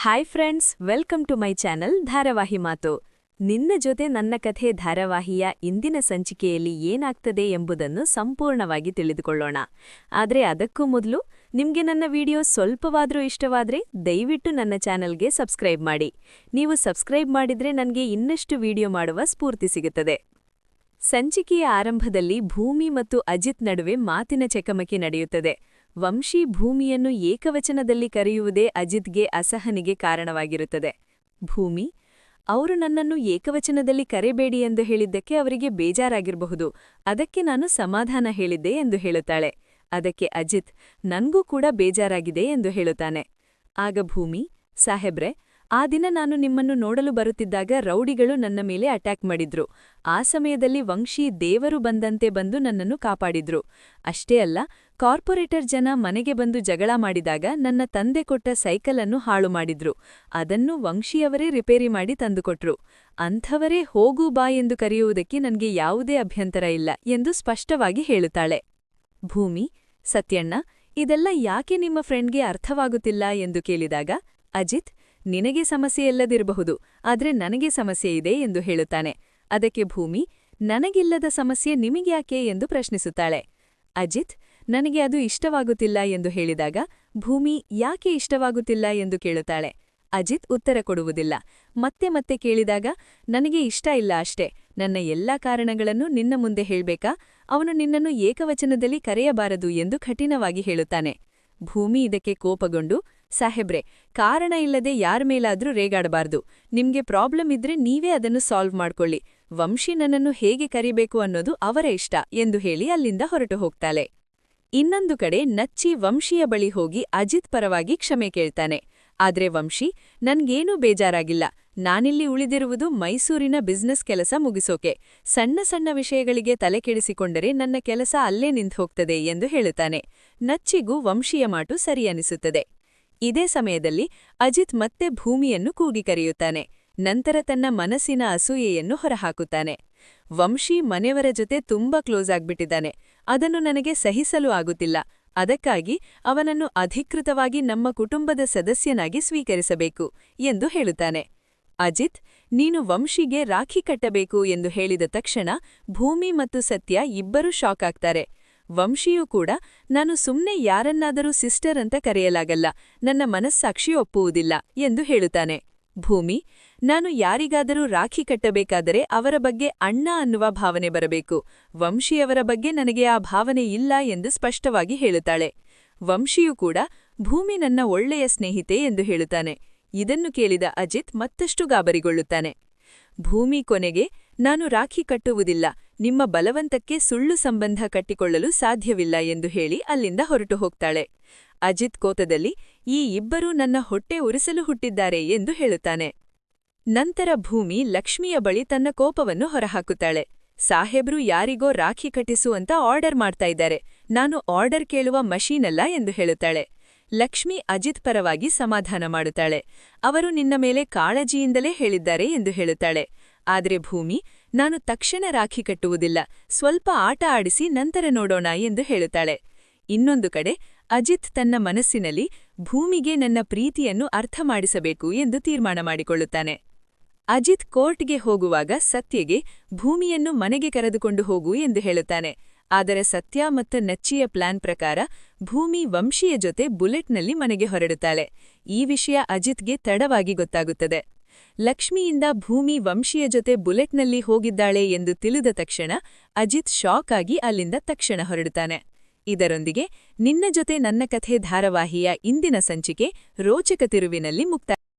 Hi friends, welcome to my channel ಧಾರಾವಾಹಿ ಮಾತು. ನಿನ್ನ ಜೊತೆ ನನ್ನ ಕಥೆ ಧಾರಾವಾಹಿಯ ಇಂದಿನ ಸಂಚಿಕೆಯಲ್ಲಿ ಏನಾಗ್ತದೆ ಎಂಬುದನ್ನು ಸಂಪೂರ್ಣವಾಗಿ ತಿಳಿದುಕೊಳ್ಳೋಣ. ಆದರೆ ಅದಕ್ಕೂ ಮೊದಲು ನಿಮಗೆ ನನ್ನ ವಿಡಿಯೋ ಸ್ವಲ್ಪವಾದರೂ ಇಷ್ಟವಾದರೆ ದಯವಿಟ್ಟು ನನ್ನ ಚಾನೆಲ್ಗೆ ಸಬ್ಸ್ಕ್ರೈಬ್ ಮಾಡಿ. ನೀವು ಸಬ್ಸ್ಕ್ರೈಬ್ ಮಾಡಿದ್ರೆ ನನಗೆ ಇನ್ನಷ್ಟು ವಿಡಿಯೋ ಮಾಡುವ ಸ್ಫೂರ್ತಿ ಸಿಗುತ್ತದೆ. ಸಂಚಿಕೆಯ ಆರಂಭದಲ್ಲಿ ಭೂಮಿ ಮತ್ತು ಅಜಿತ್ ನಡುವೆ ಮಾತಿನ ಚಕಮಕಿ ನಡೆಯುತ್ತದೆ. ವಂಶಿ ಭೂಮಿಯನ್ನು ಏಕವಚನದಲ್ಲಿ ಕರೆಯುವುದೇ ಅಜಿತ್ಗೆ ಅಸಹನೆಗೆ ಕಾರಣವಾಗಿರುತ್ತದೆ. ಭೂಮಿ, ಅವರು ನನ್ನನ್ನು ಏಕವಚನದಲ್ಲಿ ಕರೆಬೇಡಿ ಎಂದು ಹೇಳಿದ್ದಕ್ಕೆ ಅವರಿಗೆ ಬೇಜಾರಾಗಿರಬಹುದು, ಅದಕ್ಕೆ ನಾನು ಸಮಾಧಾನ ಹೇಳಿದ್ದೆ ಎಂದು ಹೇಳುತ್ತಾಳೆ. ಅದಕ್ಕೆ ಅಜಿತ್, ನನ್ಗೂ ಕೂಡ ಬೇಜಾರಾಗಿದೆ ಎಂದು ಹೇಳುತ್ತಾನೆ. ಆಗ ಭೂಮಿ, ಸಾಹೇಬ್ರೆ, ಆ ದಿನ ನಾನು ನಿಮ್ಮನ್ನು ನೋಡಲು ಬರುತ್ತಿದ್ದಾಗ ರೌಡಿಗಳು ನನ್ನ ಮೇಲೆ ಅಟ್ಯಾಕ್ ಮಾಡಿದ್ರು. ಆ ಸಮಯದಲ್ಲಿ ವಂಶಿ ದೇವರು ಬಂದಂತೆ ಬಂದು ನನ್ನನ್ನು ಕಾಪಾಡಿದ್ರು. ಅಷ್ಟೇ ಅಲ್ಲ, ಕಾರ್ಪೊರೇಟರ್ ಜನ ಮನೆಗೆ ಬಂದು ಜಗಳ ಮಾಡಿದಾಗ ನನ್ನ ತಂದೆ ಕೊಟ್ಟ ಸೈಕಲನ್ನು ಹಾಳು ಮಾಡಿದ್ರು. ಅದನ್ನು ವಂಶಿಯವರೇ ರಿಪೇರಿ ಮಾಡಿ ತಂದುಕೊಟ್ರು. ಅಂಥವರೇ ಹೋಗು ಬಾ ಎಂದು ಕರೆಯುವುದಕ್ಕೆ ನನಗೆ ಯಾವುದೇ ಅಭ್ಯಂತರ ಇಲ್ಲ ಎಂದು ಸ್ಪಷ್ಟವಾಗಿ ಹೇಳುತ್ತಾಳೆ. ಭೂಮಿ, ಸತ್ಯಣ್ಣ, ಇದೆಲ್ಲ ಯಾಕೆ ನಿಮ್ಮ ಫ್ರೆಂಡ್ಗೆ ಅರ್ಥವಾಗುತ್ತಿಲ್ಲ ಎಂದು ಕೇಳಿದಾಗ ಅಜಿತ್, ನಿನಗೆ ಸಮಸ್ಯೆ ಇಲ್ಲದಿರಬಹುದು, ಆದ್ರೆ ನನಗೆ ಸಮಸ್ಯೆ ಇದೆ ಎಂದು ಹೇಳುತ್ತಾನೆ. ಅದಕ್ಕೆ ಭೂಮಿ, ನನಗಿಲ್ಲದ ಸಮಸ್ಯೆ ನಿಮಗ್ಯಾಕೆ ಎಂದು ಪ್ರಶ್ನಿಸುತ್ತಾಳೆ. ಅಜಿತ್, ನನಗೆ ಅದು ಇಷ್ಟವಾಗುತ್ತಿಲ್ಲ ಎಂದು ಹೇಳಿದಾಗ ಭೂಮಿ, ಯಾಕೆ ಇಷ್ಟವಾಗುತ್ತಿಲ್ಲ ಎಂದು ಕೇಳುತ್ತಾಳೆ. ಅಜಿತ್ ಉತ್ತರ ಕೊಡುವುದಿಲ್ಲ. ಮತ್ತೆ ಮತ್ತೆ ಕೇಳಿದಾಗ, ನನಗೆ ಇಷ್ಟ ಇಲ್ಲ ಅಷ್ಟೇ, ನನ್ನ ಎಲ್ಲಾ ಕಾರಣಗಳನ್ನು ನಿನ್ನ ಮುಂದೆ ಹೇಳ್ಬೇಕಾ? ಅವನು ನಿನ್ನನ್ನು ಏಕವಚನದಲ್ಲಿ ಕರೆಯಬಾರದು ಎಂದು ಕಠಿಣವಾಗಿ ಹೇಳುತ್ತಾನೆ. ಭೂಮಿ ಇದಕ್ಕೆ ಕೋಪಗೊಂಡು, ಸಾಹೇಬ್ರೆ, ಕಾರಣ ಇಲ್ಲದೆ ಯಾರ ಮೇಲಾದ್ರೂ ರೇಗಾಡಬಾರ್ದು. ನಿಮ್ಗೆ ಪ್ರಾಬ್ಲಮ್ ಇದ್ರೆ ನೀವೇ ಅದನ್ನು ಸಾಲ್ವ್ ಮಾಡ್ಕೊಳ್ಳಿ. ವಂಶಿ ನನ್ನನ್ನು ಹೇಗೆ ಕರಿಬೇಕು ಅನ್ನೋದು ಅವರ ಇಷ್ಟ ಎಂದು ಹೇಳಿ ಅಲ್ಲಿಂದ ಹೊರಟು ಹೋಗ್ತಾಳೆ. ಇನ್ನೊಂದು ಕಡೆ ನಚ್ಚಿ ವಂಶಿಯ ಬಳಿ ಹೋಗಿ ಅಜಿತ್ ಪರವಾಗಿ ಕ್ಷಮೆ ಕೇಳ್ತಾನೆ. ಆದ್ರೆ ವಂಶಿ, ನನ್ಗೇನೂ ಬೇಜಾರಾಗಿಲ್ಲ, ನಾನಿಲ್ಲಿ ಉಳಿದಿರುವುದು ಮೈಸೂರಿನ ಬಿಸ್ನೆಸ್ ಕೆಲಸ ಮುಗಿಸೋಕೆ. ಸಣ್ಣ ಸಣ್ಣ ವಿಷಯಗಳಿಗೆ ತಲೆ ಕೆಡಿಸಿಕೊಂಡರೆ ನನ್ನ ಕೆಲಸ ಅಲ್ಲೇ ನಿಂತುಹೋಗ್ತದೆ ಎಂದು ಹೇಳುತ್ತಾನೆ. ನಚ್ಚಿಗೂ ವಂಶಿಯ ಮಾತು ಸರಿಯನಿಸುತ್ತದೆ. ಇದೇ ಸಮಯದಲ್ಲಿ ಅಜಿತ್ ಮತ್ತೆ ಭೂಮಿಯನ್ನು ಕೂಗಿ ಕರೆಯುತ್ತಾನೆ. ನಂತರ ತನ್ನ ಮನಸ್ಸಿನ ಅಸೂಯೆಯನ್ನು ಹೊರಹಾಕುತ್ತಾನೆ. ವಂಶಿ ಮನೆಯವರ ಜೊತೆ ತುಂಬಾ ಕ್ಲೋಸ್ ಆಗ್ಬಿಟ್ಟಿದ್ದಾನೆ, ಅದನ್ನು ನನಗೆ ಸಹಿಸಲು ಆಗುತ್ತಿಲ್ಲ. ಅದಕ್ಕಾಗಿ ಅವನನ್ನು ಅಧಿಕೃತವಾಗಿ ನಮ್ಮ ಕುಟುಂಬದ ಸದಸ್ಯನಾಗಿ ಸ್ವೀಕರಿಸಬೇಕು ಎಂದು ಹೇಳುತ್ತಾನೆ. ಅಜಿತ್, ನೀನು ವಂಶಿಗೆ ರಾಖಿ ಕಟ್ಟಬೇಕು ಎಂದು ಹೇಳಿದ ತಕ್ಷಣ ಭೂಮಿ ಮತ್ತು ಸತ್ಯ ಇಬ್ಬರೂ ಶಾಕ್ ಆಗ್ತಾರೆ. ವಂಶಿಯೂ ಕೂಡ, ನಾನು ಸುಮ್ನೆ ಯಾರನ್ನಾದರೂ ಸಿಸ್ಟರ್ ಅಂತ ಕರೆಯಲಾಗಲ್ಲ, ನನ್ನ ಮನಸ್ಸಾಕ್ಷಿ ಒಪ್ಪುವುದಿಲ್ಲ ಎಂದು ಹೇಳುತ್ತಾನೆ. ಭೂಮಿ, ನಾನು ಯಾರಿಗಾದರೂ ರಾಖಿ ಕಟ್ಟಬೇಕಾದರೆ ಅವರ ಬಗ್ಗೆ ಅಣ್ಣ ಅನ್ನುವ ಭಾವನೆ ಬರಬೇಕು. ವಂಶಿಯವರ ಬಗ್ಗೆ ನನಗೆ ಆ ಭಾವನೆ ಇಲ್ಲ ಎಂದು ಸ್ಪಷ್ಟವಾಗಿ ಹೇಳುತ್ತಾಳೆ. ವಂಶಿಯೂ ಕೂಡ, ಭೂಮಿ ನನ್ನ ಒಳ್ಳೆಯ ಸ್ನೇಹಿತೆ ಎಂದು ಹೇಳುತ್ತಾನೆ. ಇದನ್ನು ಕೇಳಿದ ಅಜಿತ್ ಮತ್ತಷ್ಟು ಗಾಬರಿಗೊಳ್ಳುತ್ತಾನೆ. ಭೂಮಿ ಕೊನೆಗೆ, ನಾನು ರಾಖಿ ಕಟ್ಟುವುದಿಲ್ಲ, ನಿಮ್ಮ ಬಲವಂತಕ್ಕೆ ಸುಳ್ಳು ಸಂಬಂಧ ಕಟ್ಟಿಕೊಳ್ಳಲು ಸಾಧ್ಯವಿಲ್ಲ ಎಂದು ಹೇಳಿ ಅಲ್ಲಿಂದ ಹೊರಟು ಹೋಗ್ತಾಳೆ. ಅಜಿತ್ ಕೋತದಲ್ಲಿ, ಈ ಇಬ್ಬರೂ ನನ್ನ ಹೊಟ್ಟೆ ಉರಿಸಲು ಹುಟ್ಟಿದ್ದಾರೆ ಎಂದು ಹೇಳುತ್ತಾನೆ. ನಂತರ ಭೂಮಿ ಲಕ್ಷ್ಮಿಯ ಬಳಿ ತನ್ನ ಕೋಪವನ್ನು ಹೊರಹಾಕುತ್ತಾಳೆ. ಸಾಹೇಬ್ರು ಯಾರಿಗೋ ರಾಖಿ ಕಟ್ಟಿಸುವಂತ ಆರ್ಡರ್ ಮಾಡ್ತಾ ಇದ್ದಾರೆ, ನಾನು ಆರ್ಡರ್ ಕೇಳುವ ಮಷೀನಲ್ಲ ಎಂದು ಹೇಳುತ್ತಾಳೆ. ಲಕ್ಷ್ಮಿ ಅಜಿತ್ ಪರವಾಗಿ ಸಮಾಧಾನ ಮಾಡುತ್ತಾಳೆ. ಅವರು ನಿನ್ನ ಮೇಲೆ ಕಾಳಜಿಯಿಂದಲೇ ಹೇಳಿದ್ದಾರೆ ಎಂದು ಹೇಳುತ್ತಾಳೆ. ಆದ್ರೆ ಭೂಮಿ, ನಾನು ತಕ್ಷಣ ರಾಖಿ ಕಟ್ಟುವುದಿಲ್ಲ, ಸ್ವಲ್ಪ ಆಟ ಆಡಿಸಿ ನಂತರ ನೋಡೋಣ ಎಂದು ಹೇಳುತ್ತಾಳೆ. ಇನ್ನೊಂದು ಕಡೆ ಅಜಿತ್ ತನ್ನ ಮನಸ್ಸಿನಲ್ಲಿ ಭೂಮಿಗೆ ನನ್ನ ಪ್ರೀತಿಯನ್ನು ಅರ್ಥ ಮಾಡಿಸಬೇಕು ಎಂದು ತೀರ್ಮಾನ ಮಾಡಿಕೊಳ್ಳುತ್ತಾನೆ. ಅಜಿತ್ ಕೋರ್ಟ್ಗೆ ಹೋಗುವಾಗ ಸತ್ಯಗೆ ಭೂಮಿಯನ್ನು ಮನೆಗೆ ಕರೆದುಕೊಂಡು ಹೋಗು ಎಂದು ಹೇಳುತ್ತಾನೆ. ಆದರೆ ಸತ್ಯ ಮತ್ತು ನಚ್ಚಿಯ ಪ್ಲಾನ್ ಪ್ರಕಾರ ಭೂಮಿ ವಂಶಿಯ ಜೊತೆ ಬುಲೆಟ್ನಲ್ಲಿ ಮನೆಗೆ ಹೊರಡುತ್ತಾಳೆ. ಈ ವಿಷಯ ಅಜಿತ್ಗೆ ತಡವಾಗಿ ಗೊತ್ತಾಗುತ್ತದೆ. ಲಕ್ಷ್ಮಿಯಿಂದ ಭೂಮಿ ವಂಶಿಯ ಜೊತೆ ಬುಲೆಟ್ನಲ್ಲಿ ಹೋಗಿದ್ದಾಳೆ ಎಂದು ತಿಳಿದ ತಕ್ಷಣ ಅಜಿತ್ ಶಾಕ್ ಆಗಿ ಅಲ್ಲಿಂದ ತಕ್ಷಣ ಹೊರಡುತ್ತಾನೆ. ಇದರೊಂದಿಗೆ ನಿನ್ನ ಜೊತೆ ನನ್ನ ಕಥೆ ಧಾರಾವಾಹಿಯ ಇಂದಿನ ಸಂಚಿಕೆ ರೋಚಕ ತಿರುವಿನಲ್ಲಿ ಮುಕ್ತಾಯ.